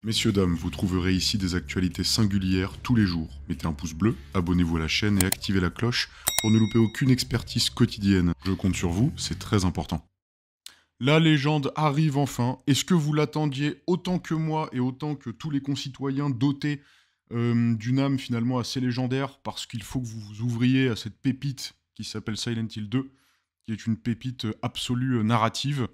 Messieurs, dames, vous trouverez ici des actualités singulières tous les jours. Mettez un pouce bleu, abonnez-vous à la chaîne et activez la cloche pour ne louper aucune expertise quotidienne. Je compte sur vous, c'est très important. La légende arrive enfin. Est-ce que vous l'attendiez autant que moi et autant que tous les concitoyens dotés d'une âme finalement assez légendaire, parce qu'il faut que vous vous ouvriez à cette pépite qui s'appelle Silent Hill 2, qui est une pépite absolue narrative.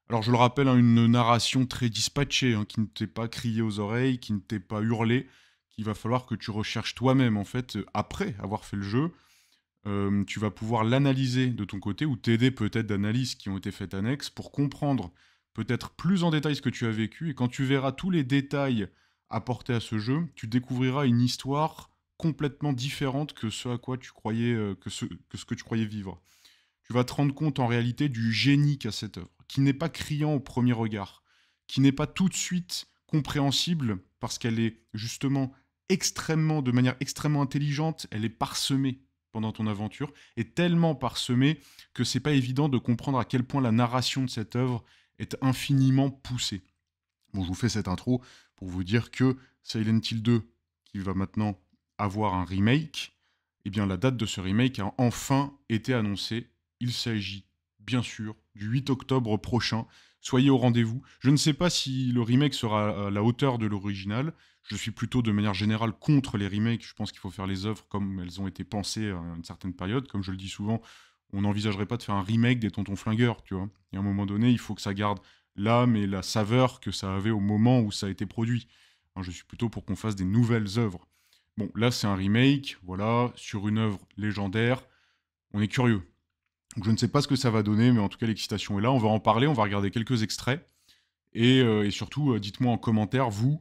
Alors je le rappelle, hein, une narration très dispatchée, hein, qui ne t'est pas criée aux oreilles, qui ne t'est pas hurlé, qu'il va falloir que tu recherches toi-même en fait, après avoir fait le jeu. Tu vas pouvoir l'analyser de ton côté ou t'aider peut-être d'analyses qui ont été faites annexes pour comprendre peut-être plus en détail ce que tu as vécu. Et quand tu verras tous les détails apportés à ce jeu, tu découvriras une histoire complètement différente que ce à quoi tu croyais, que ce que tu croyais vivre. Tu vas te rendre compte en réalité du génie qu'a cette œuvre, qui n'est pas criant au premier regard, qui n'est pas tout de suite compréhensible parce qu'elle est justement extrêmement, de manière extrêmement intelligente, elle est parsemée pendant ton aventure, et tellement parsemée que c'est pas évident de comprendre à quel point la narration de cette œuvre est infiniment poussée. Bon, je vous fais cette intro pour vous dire que Silent Hill 2, qui va maintenant avoir un remake, eh bien la date de ce remake a enfin été annoncée. Il s'agit, bien sûr, du 8 octobre prochain. Soyez au rendez-vous. Je ne sais pas si le remake sera à la hauteur de l'original. Je suis plutôt, de manière générale, contre les remakes. Je pense qu'il faut faire les œuvres comme elles ont été pensées à une certaine période. Comme je le dis souvent, on n'envisagerait pas de faire un remake des Tontons Flingueurs, tu vois. Et à un moment donné, il faut que ça garde l'âme et la saveur que ça avait au moment où ça a été produit. Hein, je suis plutôt pour qu'on fasse des nouvelles œuvres. Bon, là, c'est un remake, voilà, sur une œuvre légendaire. On est curieux. Donc, je ne sais pas ce que ça va donner, mais en tout cas, l'excitation est là. On va en parler, on va regarder quelques extraits. Et surtout, dites-moi en commentaire, vous,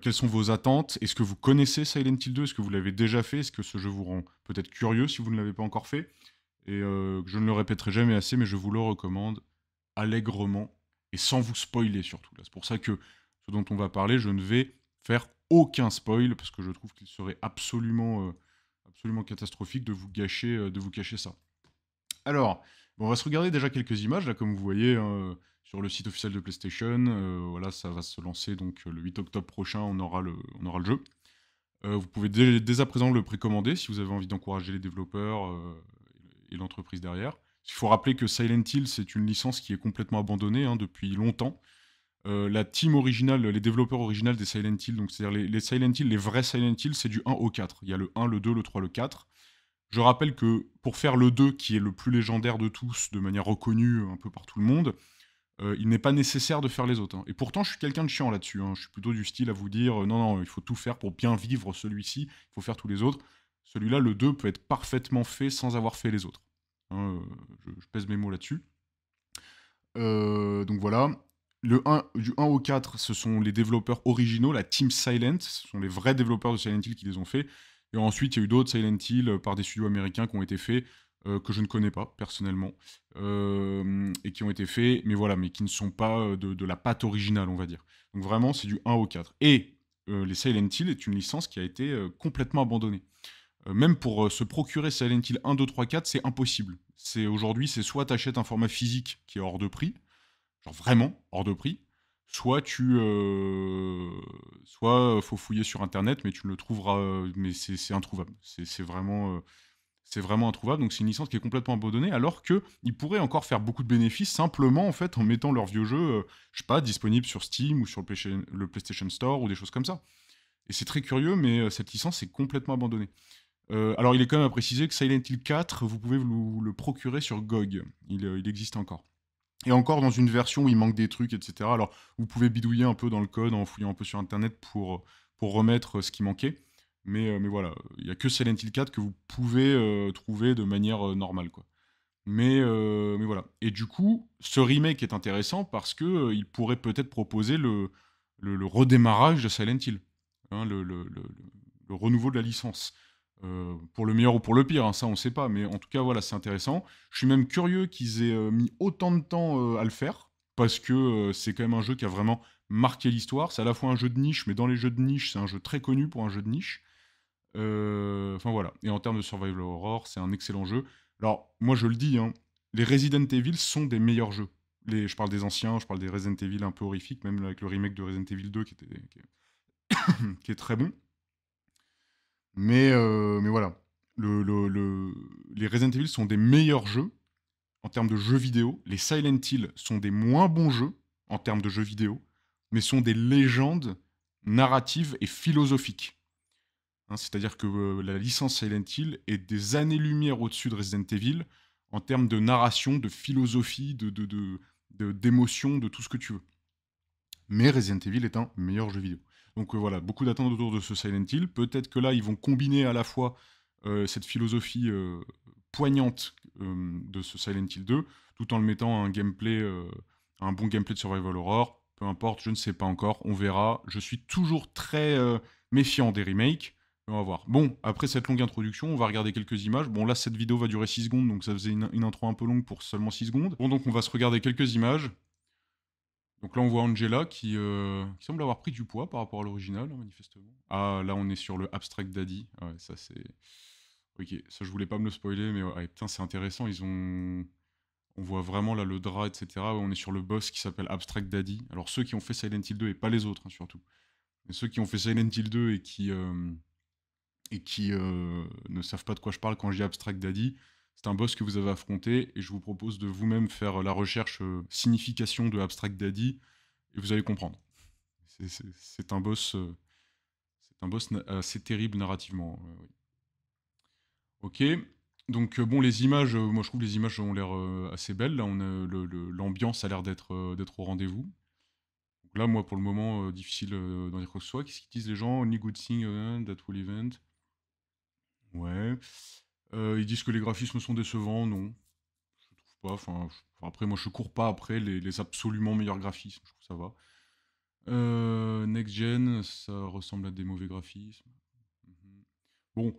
quelles sont vos attentes? Est-ce que vous connaissez Silent Hill 2? Est-ce que vous l'avez déjà fait? Est-ce que ce jeu vous rend peut-être curieux si vous ne l'avez pas encore fait? Et je ne le répéterai jamais assez, mais je vous le recommande allègrement et sans vous spoiler surtout. Là, c'est pour ça que ce dont on va parler, je ne vais faire aucun spoil parce que je trouve qu'il serait absolument catastrophique de vous cacher ça. Alors, bon, on va se regarder déjà quelques images là, comme vous voyez sur le site officiel de PlayStation. Voilà, ça va se lancer donc le 8 octobre prochain. On aura le jeu. Vous pouvez dès à présent le précommander si vous avez envie d'encourager les développeurs et l'entreprise derrière. Il faut rappeler que Silent Hill, c'est une licence qui est complètement abandonnée hein, depuis longtemps. La team originale, les développeurs originaux des Silent Hill, donc c'est-à-dire les Silent Hill, les vrais Silent Hill, c'est du 1 au 4. Il y a le 1, le 2, le 3, le 4. Je rappelle que pour faire le 2, qui est le plus légendaire de tous, de manière reconnue un peu par tout le monde, il n'est pas nécessaire de faire les autres. Hein. Et pourtant, je suis quelqu'un de chiant là-dessus. Hein. Je suis plutôt du style à vous dire non, non, il faut tout faire pour bien vivre celui-ci, il faut faire tous les autres. Celui-là, le 2, peut être parfaitement fait sans avoir fait les autres. Hein, je pèse mes mots là-dessus. Donc voilà. Du 1 au 4, ce sont les développeurs originaux, la Team Silent. Ce sont les vrais développeurs de Silent Hill qui les ont faits. Et ensuite, il y a eu d'autres Silent Hill par des studios américains qui ont été faits, que je ne connais pas personnellement, et qui ont été faits, mais voilà, mais qui ne sont pas de la patte originale, on va dire. Donc vraiment, c'est du 1 au 4. Et les Silent Hill est une licence qui a été complètement abandonnée. Même pour se procurer Silent Hill 1, 2, 3, 4, c'est impossible. Aujourd'hui, c'est soit tu achètes un format physique qui est hors de prix, genre vraiment hors de prix, soit soit faut fouiller sur internet, mais tu ne le trouveras, mais c'est introuvable. C'est vraiment introuvable. Donc c'est une licence qui est complètement abandonnée, alors que ils pourraient encore faire beaucoup de bénéfices simplement en fait en mettant leurs vieux jeux, je sais pas, disponibles sur Steam ou sur le PlayStation Store ou des choses comme ça. Et c'est très curieux, mais cette licence est complètement abandonnée. Alors, il est quand même à préciser que Silent Hill 4, vous pouvez le procurer sur GOG. Il existe encore. Et encore dans une version où il manque des trucs, etc. Alors, vous pouvez bidouiller un peu dans le code en fouillant un peu sur Internet pour remettre ce qui manquait. Mais voilà, il n'y a que Silent Hill 4 que vous pouvez trouver de manière normale, quoi. Mais voilà. Et du coup, ce remake est intéressant parce que il pourrait peut-être proposer le redémarrage de Silent Hill. Hein, le renouveau de la licence. Pour le meilleur ou pour le pire, hein, ça on ne sait pas, mais en tout cas voilà, c'est intéressant. Je suis même curieux qu'ils aient mis autant de temps à le faire, parce que c'est quand même un jeu qui a vraiment marqué l'histoire. C'est à la fois un jeu de niche, mais dans les jeux de niche, c'est un jeu très connu pour un jeu de niche. Enfin voilà, et en termes de survival horror, c'est un excellent jeu. Alors moi je le dis, hein, les Resident Evil sont des meilleurs jeux. Je parle des anciens, je parle des Resident Evil un peu horrifiques, même avec le remake de Resident Evil 2 qui est très bon. Mais voilà. Les Resident Evil sont des meilleurs jeux en termes de jeux vidéo. Les Silent Hill sont des moins bons jeux en termes de jeux vidéo, mais sont des légendes narratives et philosophiques. Hein, c'est-à-dire que la licence Silent Hill est des années-lumière au-dessus de Resident Evil en termes de narration, de philosophie, d'émotion, de tout ce que tu veux. Mais Resident Evil est un meilleur jeu vidéo. Donc voilà, beaucoup d'attentes autour de ce Silent Hill. Peut-être que là, ils vont combiner à la fois cette philosophie poignante de ce Silent Hill 2, tout en le mettant à un bon gameplay de survival horror. Peu importe, je ne sais pas encore, on verra. Je suis toujours très méfiant des remakes. On va voir. Bon, après cette longue introduction, on va regarder quelques images. Bon, là, cette vidéo va durer 6 secondes, donc ça faisait une intro un peu longue pour seulement 6 secondes. Bon, donc on va se regarder quelques images. Donc là, on voit Angela qui semble avoir pris du poids par rapport à l'original, hein, manifestement. Ah, là, on est sur le Abstract Daddy. Ouais, ça, c'est... Ok, ça, je voulais pas me le spoiler, mais ouais, putain, c'est intéressant. On voit vraiment, là, le drap, etc. Ouais, on est sur le boss qui s'appelle Abstract Daddy. Alors, ceux qui ont fait Silent Hill 2, et pas les autres, hein, surtout. Mais ceux qui ont fait Silent Hill 2 et qui ne savent pas de quoi je parle quand je dis Abstract Daddy, c'est un boss que vous avez affronté, et je vous propose de vous-même faire la recherche signification de Abstract Daddy, et vous allez comprendre. C'est un boss, assez terrible narrativement. Oui. Ok. Donc bon, les images, moi je trouve les images ont l'air assez belles. Là, l'ambiance a l'air d'être au rendez-vous. Donc là, moi pour le moment, difficile d'en dire quoi que ce soit. Qu'est-ce qu'ils disent les gens? Only good thing that will event. Ouais. Ils disent que les graphismes sont décevants. Non, je trouve pas. Après, moi je cours pas après les absolument meilleurs graphismes. Je trouve que ça va. Next Gen, ça ressemble à des mauvais graphismes. Bon,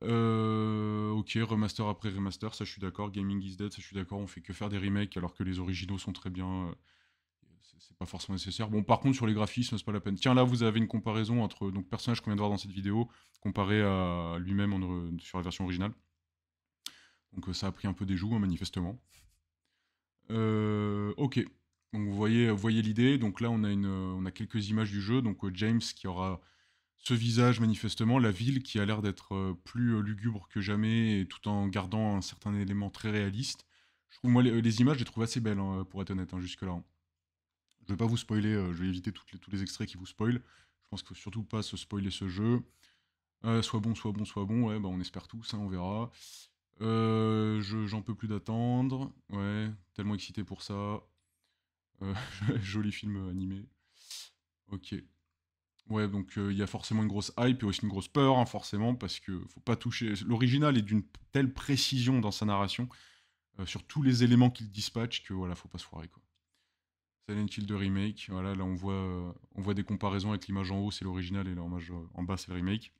ok, remaster après remaster, ça je suis d'accord. Gaming is dead, ça je suis d'accord. On fait que faire des remakes alors que les originaux sont très bien. C'est pas forcément nécessaire. Bon, par contre, sur les graphismes, c'est pas la peine. Tiens, là, vous avez une comparaison entre donc personnage qu'on vient de voir dans cette vidéo comparé à lui-même sur la version originale. Donc ça a pris un peu des joues, hein, manifestement. Ok. Donc vous voyez l'idée. Donc là, on a quelques images du jeu. Donc James qui aura ce visage manifestement, la ville qui a l'air d'être plus lugubre que jamais, et tout en gardant un certain élément très réaliste. Je trouve, moi, les images, je les trouve assez belles, hein, pour être honnête, hein, jusque-là. Hein. Je vais pas vous spoiler, je vais éviter tous les extraits qui vous spoilent. Je pense qu'il faut surtout pas se spoiler ce jeu. Soit bon, soit bon, soit bon, ouais, bah on espère tous, hein, on verra. J'en peux plus d'attendre, ouais, tellement excité pour ça. Joli film animé. Ok. Ouais, donc il y a forcément une grosse hype et aussi une grosse peur, hein, forcément, parce que faut pas toucher. L'original est d'une telle précision dans sa narration, sur tous les éléments qu'il dispatche, que voilà, faut pas se foirer, quoi. Silent Hill 2 Remake, voilà, là on voit des comparaisons avec l'image en haut, c'est l'original, et l'image en bas, c'est le remake.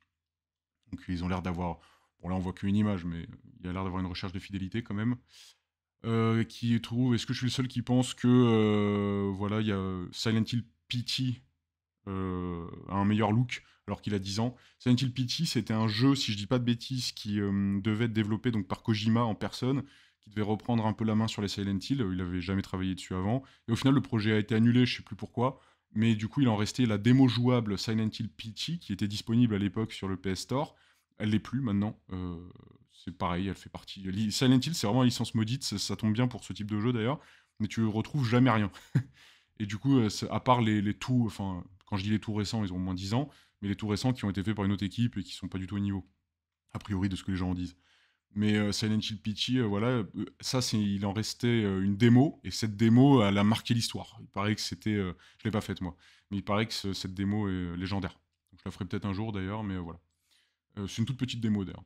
Donc ils ont l'air d'avoir. Bon, là on voit qu'une image, mais il y a l'air d'avoir une recherche de fidélité quand même. Qui trouve. Est-ce que je suis le seul qui pense que. Voilà, il y a Silent Hill PT a un meilleur look alors qu'il a 10 ans. Silent Hill PT, c'était un jeu, si je dis pas de bêtises, qui devait être développé donc par Kojima en personne, qui devait reprendre un peu la main sur les Silent Hill. Il avait jamais travaillé dessus avant. Et au final, le projet a été annulé, je sais plus pourquoi. Mais du coup, il en restait la démo jouable Silent Hill PT, qui était disponible à l'époque sur le PS Store. Elle l'est plus maintenant. C'est pareil, elle fait partie. Silent Hill, c'est vraiment une licence maudite. Ça tombe bien pour ce type de jeu d'ailleurs. Mais tu retrouves jamais rien. Et du coup, à part les tout, enfin, quand je dis les tout récents, ils ont au moins 10 ans, mais les tout récents qui ont été faits par une autre équipe et qui sont pas du tout au niveau, a priori, de ce que les gens en disent. Mais Silent Hill Peachy, voilà, il en restait une démo, et cette démo, elle a marqué l'histoire. Il paraît que c'était, je l'ai pas faite moi, mais il paraît que cette démo est légendaire. Donc, je la ferai peut-être un jour d'ailleurs, mais voilà. C'est une toute petite démo d'ailleurs.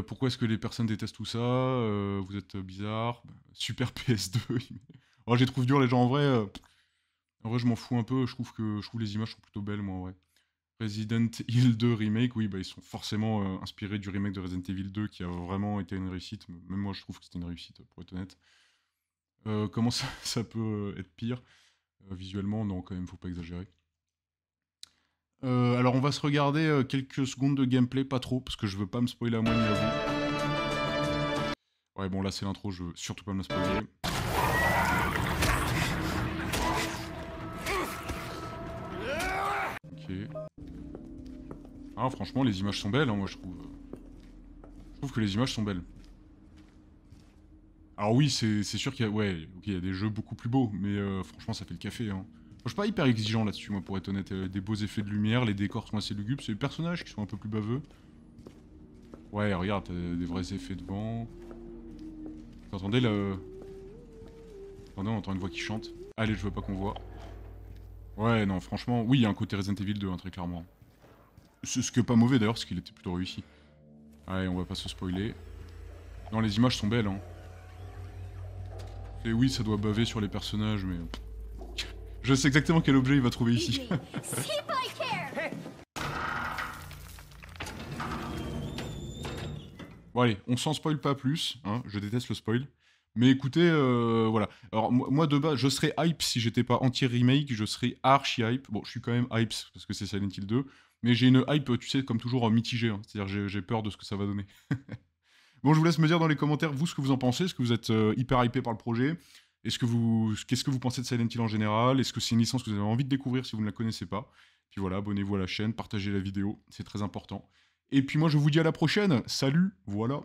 Pourquoi est-ce que les personnes détestent tout ça? Vous êtes bizarre. Super PS2. Oh, je les trouve durs les gens en vrai, je m'en fous un peu. Je trouve les images sont plutôt belles, moi, ouais. Resident Evil 2 Remake, oui, bah, ils sont forcément inspirés du remake de Resident Evil 2 qui a vraiment été une réussite. Même moi, je trouve que c'était une réussite, pour être honnête. Comment ça peut être pire? Visuellement, non, quand même, faut pas exagérer. Alors, on va se regarder quelques secondes de gameplay, pas trop, parce que je veux pas me spoiler à moi ni à vous. Ouais, bon, là, c'est l'intro, je veux surtout pas me la spoiler. Ah, franchement, les images sont belles, hein, moi, je trouve. Je trouve que les images sont belles. Alors oui, c'est sûr qu'il y a... Ouais, ok, il y a des jeux beaucoup plus beaux, mais franchement, ça fait le café, hein. Moi, je suis pas hyper exigeant là-dessus, moi, pour être honnête. Des beaux effets de lumière, les décors sont assez lugubres, c'est les personnages qui sont un peu plus baveux. Ouais, regarde, t'as des vrais effets de vent. Vous entendez le... Attendez, on entend une voix qui chante. Allez, je veux pas qu'on voit. Ouais, non, franchement, oui, il y a un côté Resident Evil 2, hein, très clairement. Ce que pas mauvais d'ailleurs, parce qu'il était plutôt réussi. Allez, on va pas se spoiler. Non, les images sont belles, hein. Et oui, ça doit baver sur les personnages, mais... Je sais exactement quel objet il va trouver ici. Bon allez, on s'en spoil pas plus, hein, je déteste le spoil. Mais écoutez, voilà. Alors moi de base, je serais hype si j'étais pas anti-remake, je serais archi hype. Bon, je suis quand même hype parce que c'est Silent Hill 2, mais j'ai une hype, tu sais, comme toujours mitigée, hein. C'est-à-dire j'ai peur de ce que ça va donner. Bon, je vous laisse me dire dans les commentaires, vous, ce que vous en pensez. Est-ce que vous êtes hyper hypé par le projet? Qu'est-ce que vous pensez de Silent Hill en général? Est-ce que c'est une licence que vous avez envie de découvrir si vous ne la connaissez pas? Puis voilà, abonnez-vous à la chaîne, partagez la vidéo, c'est très important. Et puis moi, je vous dis à la prochaine. Salut, voilà.